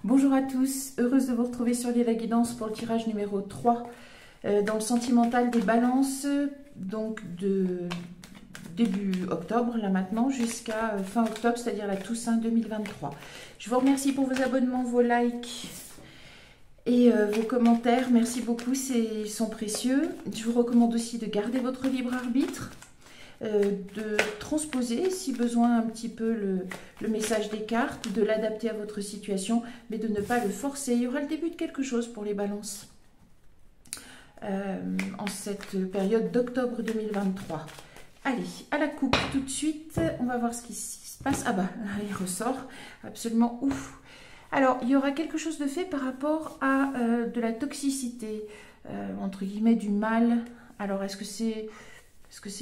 Bonjour à tous, heureuse de vous retrouver sur la guidance pour le tirage numéro 3 dans le sentimental des balances, donc de début octobre, là maintenant, jusqu'à fin octobre, c'est-à-dire la Toussaint 2023. Je vous remercie pour vos abonnements, vos likes et vos commentaires. Merci beaucoup, ils sont précieux. Je vous recommande aussi de garder votre libre arbitre. De transposer si besoin un petit peu le message des cartes, de l'adapter à votre situation, mais de ne pas le forcer. Il y aura le début de quelque chose pour les balances en cette période d'octobre 2023. Allez, à la coupe tout de suite, on va voir ce qui se passe. Ah bah, il ressort, absolument ouf. Alors, il y aura quelque chose de fait par rapport à de la toxicité, entre guillemets du mal. Alors, est-ce que c'est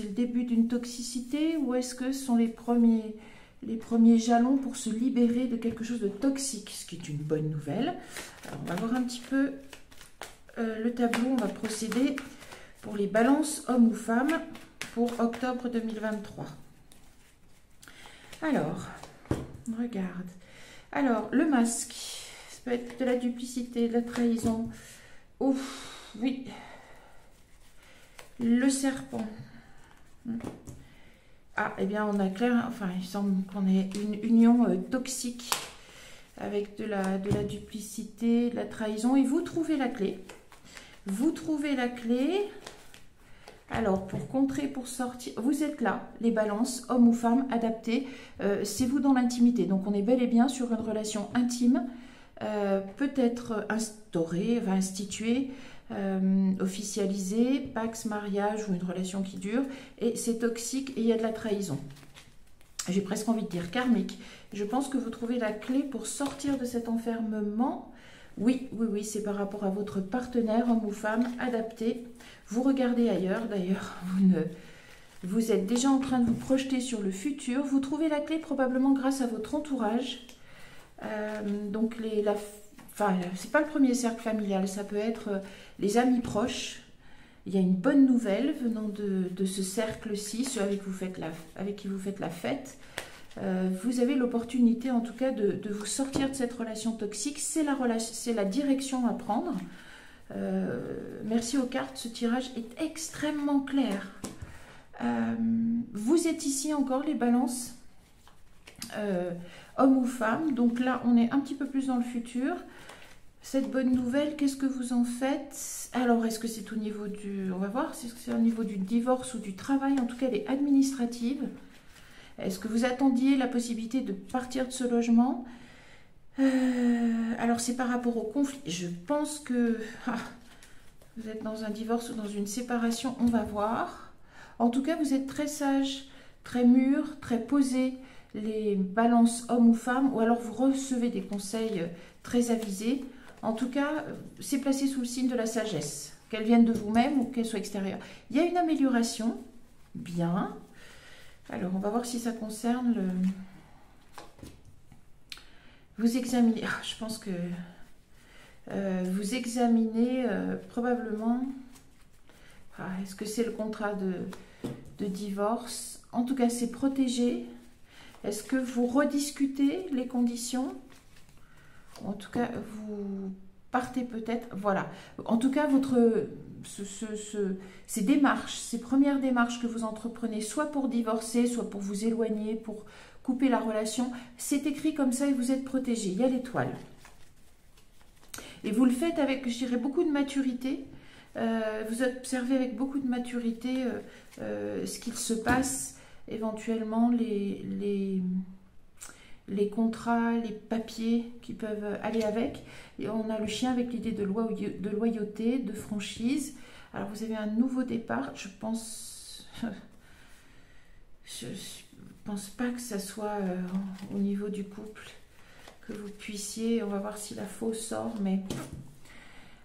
le début d'une toxicité ou est-ce que ce sont les premiers jalons pour se libérer de quelque chose de toxique, ce qui est une bonne nouvelle. Alors, on va voir un petit peu le tableau. On va procéder pour les balances hommes ou femmes pour octobre 2023. Alors, on regarde. Alors, le masque, ça peut être de la duplicité, de la trahison. Ouf, oui. Le serpent. Ah, eh bien, on a clair, enfin, il semble qu'on ait une union toxique avec de la duplicité, de la trahison. Et vous trouvez la clé. Vous trouvez la clé. Alors, pour contrer, pour sortir, vous êtes là, les balances, hommes ou femmes, adaptés. C'est vous dans l'intimité. Donc, on est bel et bien sur une relation intime, peut-être instaurée, enfin, instituée, officialisé, pax, mariage ou une relation qui dure, et c'est toxique et il y a de la trahison. J'ai presque envie de dire karmique. Je pense que vous trouvez la clé pour sortir de cet enfermement. Oui, c'est par rapport à votre partenaire, homme ou femme, adapté. Vous regardez ailleurs, d'ailleurs, vous êtes déjà en train de vous projeter sur le futur. Vous trouvez la clé probablement grâce à votre entourage. Donc, c'est pas le premier cercle familial, ça peut être les amis proches. Il y a une bonne nouvelle venant de ce cercle-ci, ceux avec qui vous faites la fête. Vous avez l'opportunité en tout cas de vous sortir de cette relation toxique. C'est la direction à prendre. Merci aux cartes, ce tirage est extrêmement clair. Vous êtes ici encore les balances, hommes ou femmes. Donc là, on est un petit peu plus dans le futur. Cette bonne nouvelle, qu'est-ce que vous en faites? Alors, est-ce que c'est au niveau du... On va voir, est-ce que c'est au niveau du divorce ou du travail? En tout cas, elle est administrative. Est-ce que vous attendiez la possibilité de partir de ce logement? Alors, c'est par rapport au conflit. Je pense que vous êtes dans un divorce ou dans une séparation. On va voir. En tout cas, vous êtes très sage, très mûr, très posé. Les balances hommes ou femmes. Ou alors, vous recevez des conseils très avisés. En tout cas, c'est placé sous le signe de la sagesse, qu'elle vienne de vous-même ou qu'elle soit extérieure. Il y a une amélioration, bien. Alors, on va voir si ça concerne le... Vous examinez, je pense que vous examinez probablement... Est-ce que c'est le contrat de divorce? En tout cas, c'est protégé. Est-ce que vous rediscutez les conditions? En tout cas, vous partez peut-être, voilà. En tout cas, ces démarches, ces premières démarches que vous entreprenez, soit pour divorcer, soit pour vous éloigner, pour couper la relation, c'est écrit comme ça et vous êtes protégé. Il y a l'étoile. Et vous le faites avec, je dirais, beaucoup de maturité. Vous observez avec beaucoup de maturité ce qu'il se passe, éventuellement les contrats, les papiers qui peuvent aller avec. Et on a le chien avec l'idée de loyauté, de franchise. Alors, vous avez un nouveau départ. Je pense pas que ça soit au niveau du couple que vous puissiez... On va voir si la faux sort, mais...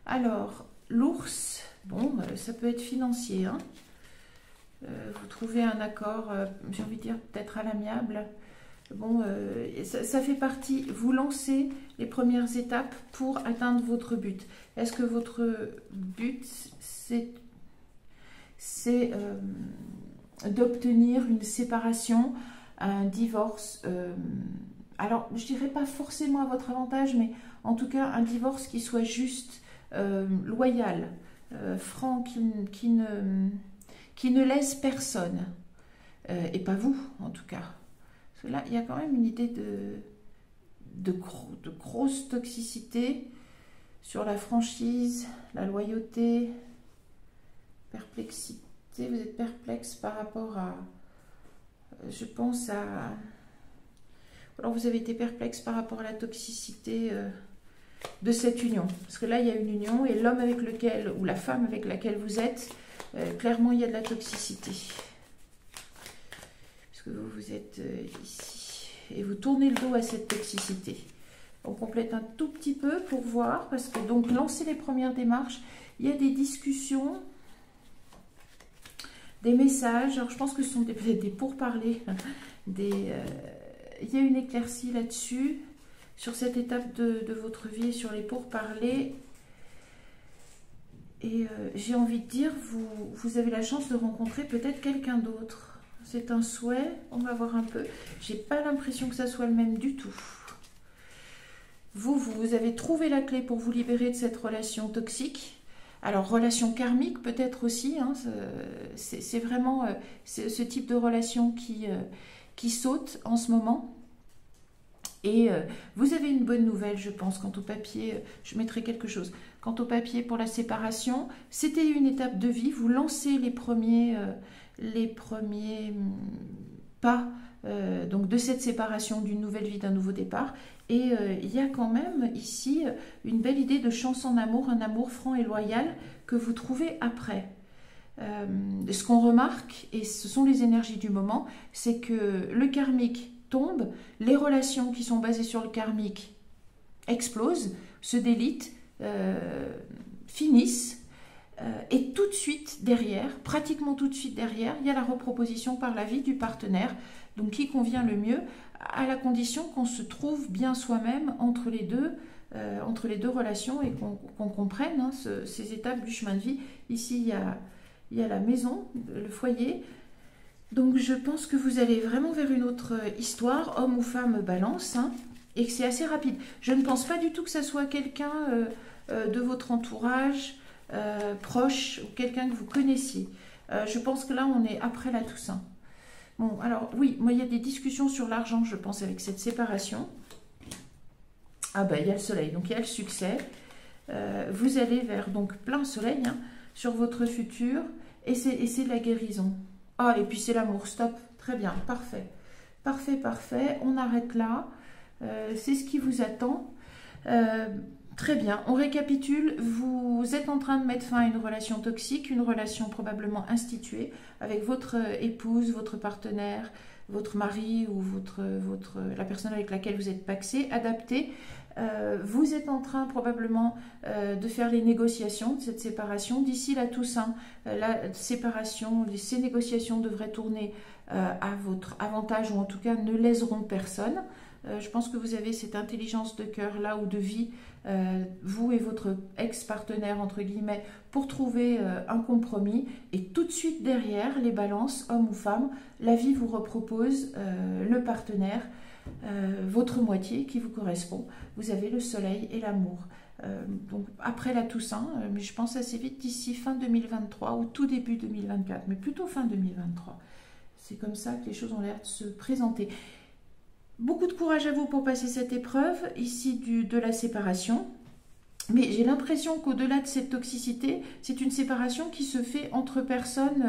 Alors, l'ours, bon, ça peut être financier. Hein. Vous trouvez un accord, j'ai envie de dire, peut-être à l'amiable. Bon, ça fait partie, vous lancez les premières étapes pour atteindre votre but. Est-ce que votre but, c'est d'obtenir une séparation, un divorce alors je dirais pas forcément à votre avantage, mais en tout cas un divorce qui soit juste, loyal, franc, qui ne laisse personne, et pas vous en tout cas. Parce que là, il y a quand même une idée de grosse toxicité sur la franchise, la loyauté, perplexité. Vous êtes perplexe par rapport à, je pense à... Alors vous avez été perplexe par rapport à la toxicité de cette union. Parce que là, il y a une union et l'homme avec lequel, ou la femme avec laquelle vous êtes, clairement, il y a de la toxicité. Parce que vous êtes ici. Et vous tournez le dos à cette toxicité. On complète un tout petit peu pour voir. Parce que donc, lancer les premières démarches, il y a des discussions, des messages. Alors, je pense que ce sont peut-être des pourparlers. Il y a une éclaircie là-dessus. Sur cette étape de votre vie, sur les pourparlers. Et j'ai envie de dire, vous avez la chance de rencontrer peut-être quelqu'un d'autre. C'est un souhait, on va voir un peu. J'ai pas l'impression que ça soit le même du tout. Vous avez trouvé la clé pour vous libérer de cette relation toxique. Alors, relation karmique peut-être aussi. Hein, c'est vraiment ce type de relation qui saute en ce moment. Et vous avez une bonne nouvelle, je pense, quant au papier, je mettrai quelque chose. Quant au papier pour la séparation, c'était une étape de vie, vous lancez les premiers pas donc de cette séparation, d'une nouvelle vie, d'un nouveau départ. Et il y a quand même ici une belle idée de chance en amour, un amour franc et loyal que vous trouvez après. Ce qu'on remarque, et ce sont les énergies du moment, c'est que le karmique tombe, les relations qui sont basées sur le karmique explosent, se délitent, finissent, et tout de suite derrière, pratiquement tout de suite derrière, il y a la reproposition par la vie du partenaire, donc qui convient le mieux, à la condition qu'on se trouve bien soi-même entre les deux relations et qu'on comprenne hein, ces étapes du chemin de vie. Ici, il y a la maison, le foyer. Donc je pense que vous allez vraiment vers une autre histoire, homme ou femme balance, hein, et que c'est assez rapide. Je ne pense pas du tout que ça soit quelqu'un de votre entourage proche ou quelqu'un que vous connaissiez. Je pense que là on est après la Toussaint. Bon alors oui, moi il y a des discussions sur l'argent je pense avec cette séparation. Ah ben il y a le soleil, donc il y a le succès. Vous allez vers donc plein soleil hein, sur votre futur et c'est de la guérison. Ah, et puis c'est l'amour, stop, très bien, parfait. Parfait, parfait, on arrête là. C'est ce qui vous attend. Très bien, on récapitule. Vous êtes en train de mettre fin à une relation toxique, une relation probablement instituée avec votre épouse, votre partenaire, votre mari ou la personne avec laquelle vous êtes pacsé, adapté. Vous êtes en train probablement de faire les négociations de cette séparation. D'ici la Toussaint, la séparation, ces négociations devraient tourner à votre avantage ou en tout cas ne léseront personne. Je pense que vous avez cette intelligence de cœur là ou de vie, vous et votre ex-partenaire entre guillemets, pour trouver un compromis. Et tout de suite derrière, les balances, homme ou femme, la vie vous repropose le partenaire, votre moitié qui vous correspond. Vous avez le soleil et l'amour. Donc après la Toussaint, mais je pense assez vite d'ici fin 2023 ou tout début 2024, mais plutôt fin 2023. C'est comme ça que les choses ont l'air de se présenter. Beaucoup de courage à vous pour passer cette épreuve ici de la séparation. Mais j'ai l'impression qu'au-delà de cette toxicité, c'est une séparation qui se fait entre personnes,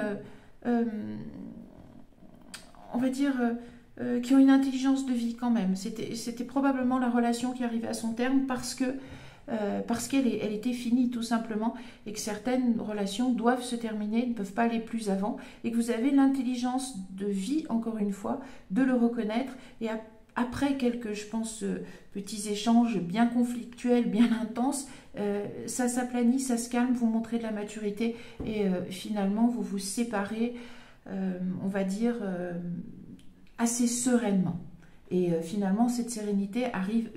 on va dire, qui ont une intelligence de vie quand même. C'était probablement la relation qui arrivait à son terme parce qu'elle était finie tout simplement et que certaines relations doivent se terminer, ne peuvent pas aller plus avant et que vous avez l'intelligence de vie, encore une fois, de le reconnaître et après quelques, je pense, petits échanges bien conflictuels, bien intenses, ça s'aplanit, ça se calme, vous montrez de la maturité et finalement vous vous séparez, on va dire, assez sereinement. Et finalement cette sérénité arrive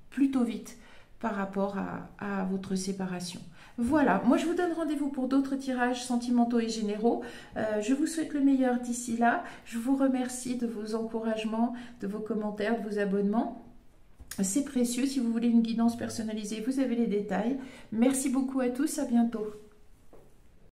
plutôt vite par rapport à votre séparation. Voilà, moi je vous donne rendez-vous pour d'autres tirages sentimentaux et généraux. Je vous souhaite le meilleur d'ici là. Je vous remercie de vos encouragements, de vos commentaires, de vos abonnements. C'est précieux. Si vous voulez une guidance personnalisée, vous avez les détails. Merci beaucoup à tous, à bientôt.